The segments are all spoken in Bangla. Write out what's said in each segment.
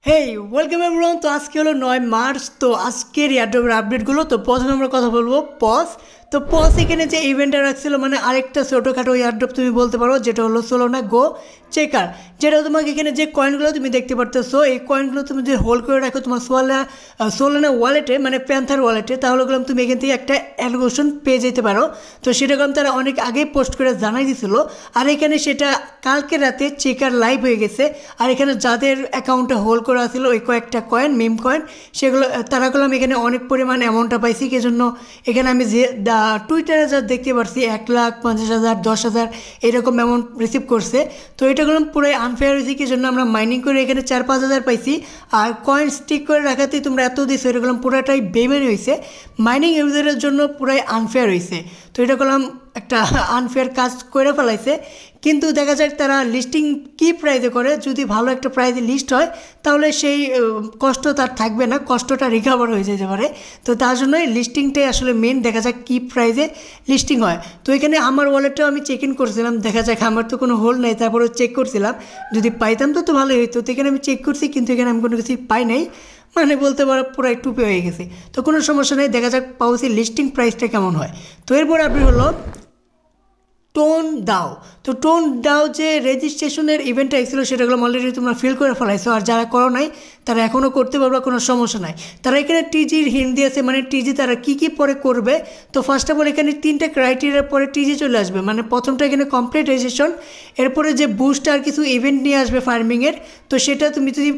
হেই ওয়েলকাম এভরিওয়ান। তো আজকে হলো 9 মার্চ। তো আজকের এয়ারড্রপের আপডেটগুলো। তো প্রথমে আমরা কথা বলবো পজ। তো পজ এখানে যে ইভেন্টটা রাখছিল মানে আরেকটা ছোটোখাটো এয়ারড্রপ তুমি বলতে পারো, যেটা হলো সোলোনা গো চেকার। যেটা তোমাকে এখানে যে কয়েনগুলো তুমি দেখতে পারতেছো, এই কয়েনগুলো তুমি যদি হোল্ড করে রাখো তোমার সোলোনা ওয়ালেটে মানে প্যান্থার ওয়ালেটে, তাহলে গেলাম তুমি এখান থেকে একটা অ্যালোকেশন পেয়ে যেতে পারো। তো সেটা গেলাম তারা অনেক আগেই পোস্ট করে জানাই দিছিল। আর এখানে সেটা কালকে রাতে চেকার লাইভ হয়ে গেছে। আর এখানে যাদের অ্যাকাউন্টে হোল্ড করা ছিল ওই কয়েকটা কয়েন মিম কয়েন, সেগুলো তারা করলাম এখানে অনেক পরিমাণ অ্যামাউন্টটা পাইছি। এই জন্য এখানে আমি যে টুইটারে যা দেখতে পারছি 1,50,000 10,000 এরকম অ্যামাউন্ট রিসিভ করছে। তো এটা করলাম পুরাই আনফেয়ার হয়েছে, কি জন্য আমরা মাইনিং করে এখানে 4-5 হাজার পাইছি। আর কয়েন স্টিক করে রাখাতেই তোমরা এত দিছো, এটা করলাম পুরাটাই বেমানি হয়েছে। মাইনিং ইউজারের জন্য পুরাই আনফেয়ার হয়েছে। তো এটা করলাম একটা আনফেয়ার কাজ করে ফেলাইছে। কিন্তু দেখা যাক তারা লিস্টিং কী প্রাইজে করে। যদি ভালো একটা প্রাইজে লিস্ট হয় তাহলে সেই কষ্ট তার থাকবে না, কষ্টটা রিকভার হয়ে যেতে পারে। তো তার জন্যই লিস্টিংটাই আসলে মেন। দেখা যাক কী প্রাইজে লিস্টিং হয়। তো এখানে আমার ওয়ালেটটাও আমি চেক ইন করছিলাম, দেখা যাক আমার তো কোনো হোল্ড নেই, তারপরে চেক করছিলাম যদি পাইতাম তো ভালোই হতো। তো এখানে আমি চেক করছি, কিন্তু এখানে আমি কোনো কিছু পাই নাই, মানে বলতে পারো পুরাই টুপে হয়ে গেছে। তো কোনো সমস্যা নেই, দেখা যাক পাউসি লিস্টিং প্রাইসটা কেমন হয়। তো এরপর আপনি হলো টোন দাও। তো টোন দাও যে রেজিস্ট্রেশনের ইভেন্টটা এসেছিল সেটাগুলো অলরেডি তোমরা ফিল করে ফেলাইছো। আর যারা করো নাই তারা এখনও করতে পারবে, কোনো সমস্যা নাই। তারা এখানে টিজির হিন্ট দিয়েছে, মানে টিজি তারা কী কী পরে করবে। তো ফার্স্ট অফ অল এখানে 3টে ক্রাইটেরিয়ার পরে টিজি চলে আসবে। মানে প্রথমটা এখানে কমপ্লিট রেজিস্ট্রেশন, এরপরে যে বুস্ট আর কিছু ইভেন্ট নিয়ে আসবে ফার্মিংয়ের। তো সেটা তুমি যদি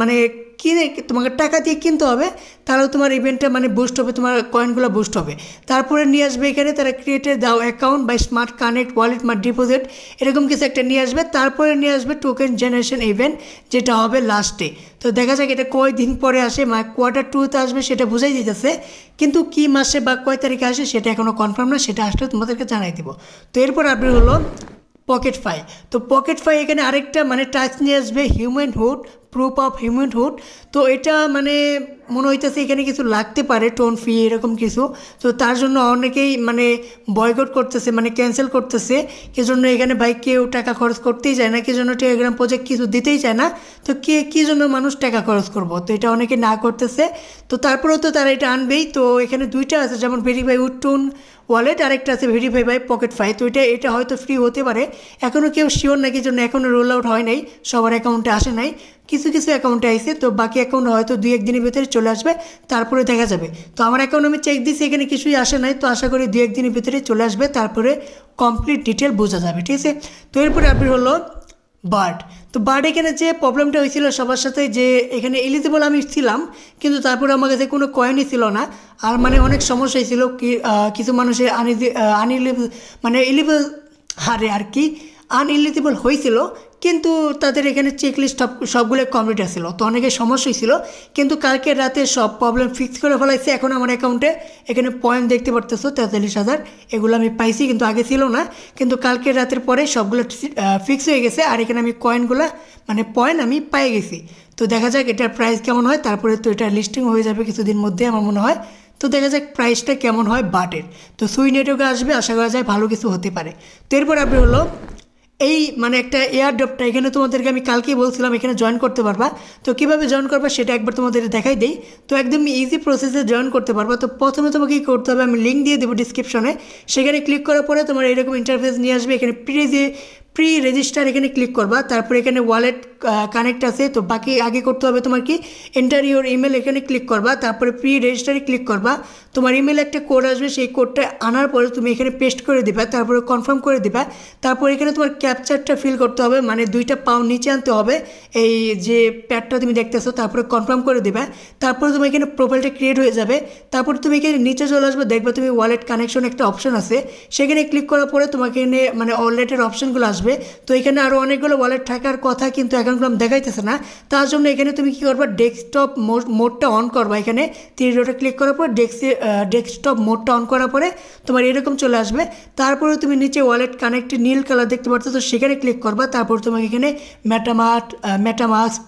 মানে কিনে তোমাকে টাকা দিয়ে কিনতে হবে, তাহলেও তোমার ইভেন্টটা মানে বুস্ট হবে, তোমার কয়েনগুলো বুস্ট হবে। তারপরে নিয়ে আসবে এখানে তারা ক্রিয়েটেড দাও অ্যাকাউন্ট বা স্মার্ট কানেক্ট ওয়ালেট বা ডিপোজিট এরকম কিছু একটা নিয়ে আসবে। তারপরে নিয়ে আসবে টোকেন জেনারেশন ইভেন্ট, যেটা হবে লাস্টে। তো দেখা যাক এটা কয়দিন পরে আসে, মানে Q2-তে আসবে সেটা বোঝাই দিতেছে, কিন্তু কী মাসে বা কয় তারিখে আসে সেটা এখনও কনফার্ম না, সেটা আসলে তোমাদেরকে জানাই দেবো। তো এরপর আপনি হলো পকেট ফাই। তো পকেট ফাই এখানে আরেকটা মানে টাচ নিয়ে আসবে হিউম্যানহুড, প্রুফ অফ হিউম্যানহুড। তো এটা মানে মনে হইতেছে এখানে কিছু লাগতে পারে, টোন ফি এরকম কিছু। তো তার জন্য অনেকেই মানে বয়কট করতেছে, মানে ক্যান্সেল করতেছে। জন্য এখানে ভাই কেউ টাকা খরচ করতেই চায় না, জন্য টেলিগ্রাম প্রজেক্ট কিছু দিতেই চায় না। তো কী জন্য মানুষ টাকা খরচ করবো, তো এটা অনেকে না করতেছে। তো তারপরেও তো তারা এটা আনবেই। তো এখানে দুইটা আছে, যেমন ভেরিফাই উইথ টোন ওয়ালেট, আরেকটা আছে ভেরিফাই বাই পকেট ফাই। তো এটা হয়তো ফ্রি হতে পারে, এখনও কেউ শিওর না, জন্য এখনও রোল আউট হয় নাই, সবার অ্যাকাউন্টে আসে নাই, কিছু কিছু অ্যাকাউন্টে আসে। তো বাকি অ্যাকাউন্ট হয়তো 2-1 দিনের ভিতরে চলে আসবে, তারপরে দেখা যাবে। তো আমার অ্যাকাউন্ট আমি চেক দিচ্ছি, এখানে কিছুই আসে নাই। তো আশা করি 2-1 দিনের ভিতরে চলে আসবে, তারপরে কমপ্লিট ডিটেল বোঝা যাবে, ঠিক আছে। তো এরপরে আপনি হলো বার্ড। তো বার্ড এখানে যে প্রবলেমটা হয়েছিল সবার সাথে, যে এখানে এলিজিবল আমি ছিলাম, কিন্তু তারপরে আমার কাছে কোনো কয়েনই ছিল না। আর মানে অনেক সমস্যা হয়েছিল, কিছু মানুষের মানে এলিজিবল হারে আর কি আনএলিজিবল হয়েছিল, কিন্তু তাদের এখানে চেকলিস্ট সবগুলো কমপ্লিট আসছিল। তো অনেকের সমস্যা হয়েছিল, কিন্তু কালকে রাতে সব প্রবলেম ফিক্স করে ফেলাইছে। এখন আমার অ্যাকাউন্টে এখানে পয়েন্ট দেখতে পারতেছো 43,000, এগুলো আমি পাইছি, কিন্তু আগে ছিল না। কিন্তু কালকে রাতের পরে সবগুলো ফিক্স হয়ে গেছে। আর এখানে আমি কয়েনগুলো মানে পয়েন্ট আমি পাই গেছি। তো দেখা যাক এটার প্রাইস কেমন হয়, তারপরে তো এটা লিস্টিং হয়ে যাবে কিছুদিন মধ্যে আমার মনে হয়। তো দেখা যাক প্রাইসটা কেমন হয় বাটের। তো সুই নেটওয়ার্কে আসবে, আশা করা যায় ভালো কিছু হতে পারে। তো এরপর আপনি হলো এই মানে একটা এয়ারড্রপটা, এখানে তোমাদেরকে আমি কালকেই বলছিলাম এখানে জয়েন করতে পারবা। তো কীভাবে জয়েন করবা সেটা একবার তোমাদের দেখাই দিই। তো একদম ইজি প্রসেসে জয়েন করতে পারবা। তো প্রথমে তোমাকে কী করতে হবে, আমি লিঙ্ক দিয়ে দেবো ডিসক্রিপশনে, সেখানে ক্লিক করার পরে তোমার এরকম ইন্টারফেস নিয়ে আসবে। এখানে প্রি রেজিস্টার এখানে ক্লিক করবা, তারপরে এখানে ওয়ালেট কানেক্ট আছে। তো বাকি আগে করতে হবে তোমার কি, এন্টার ইউর ইমেল এখানে ক্লিক করবা, তারপরে প্রি রেজিস্টারে ক্লিক করবা। তোমার ইমেলে একটা কোড আসবে, সেই কোডটা আনার পরে তুমি এখানে পেস্ট করে দিবা, তারপরে কনফার্ম করে দিবা। তারপর এখানে তোমার ক্যাপচারটা ফিল করতে হবে, মানে 2টা পাও নিচে আনতে হবে, এই যে প্যাডটা তুমি দেখতেছো, তারপরে কনফার্ম করে দিবা। তারপরে তুমি এখানে প্রোফাইলটা ক্রিয়েট হয়ে যাবে। তারপর তুমি এখানে নিচে চলে আসবে, দেখবে তুমি ওয়ালেট কানেকশন একটা অপশন আছে, সেখানে ক্লিক করার পরে তোমাকে এখানে মানে ওয়ালেটের অপশনগুলো আসবে। তো এখানে আরও অনেকগুলো ওয়ালেট থাকার কথা, কিন্তু এখনগুলো দেখাইতেছে না। তার জন্য এখানে তুমি কী করবা, ডেস্কটপ মোডটা অন করবা। এখানে 3 ডটে ক্লিক করার পর ডেস্কটপ মোডটা অন করার পরে তোমার এরকম চলে আসবে। তারপরে তুমি নিচে ওয়ালেট কানেক্টেড নীল কালার দেখতে পাচ্ছ, তো সেখানে ক্লিক করবা। তারপর তোমাকে এখানে মেটামাস্ক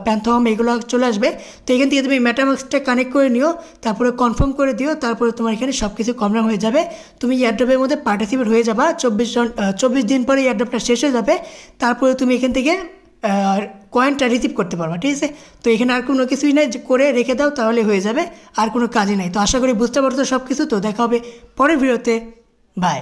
প্যান্থম এগুলো চলে আসবে। তো এখান থেকে তুমি মেটামাস্কটা কানেক্ট করে নিও, তারপরে কনফার্ম করে দিও। তারপরে তোমার এখানে সব কিছু কনফার্ম হয়ে যাবে, তুমি এয়ারড্রপের মধ্যে পার্টিসিপেট হয়ে যাবা। 24 দিন পরে এয়ারড্রপটা শেষ হয়ে যাবে। তারপরে তুমি এখান থেকে কয়েনটা রিসিভ করতে পারবা, ঠিক আছে। তো এখানে আর কোনো কিছুই নাই, যে করে রেখে দাও তাহলে হয়ে যাবে, আর কোনো কাজই নাই। তো আশা করি বুঝতে পারছো সব কিছু। তো দেখা হবে পরের ভিডিওতে, বাই।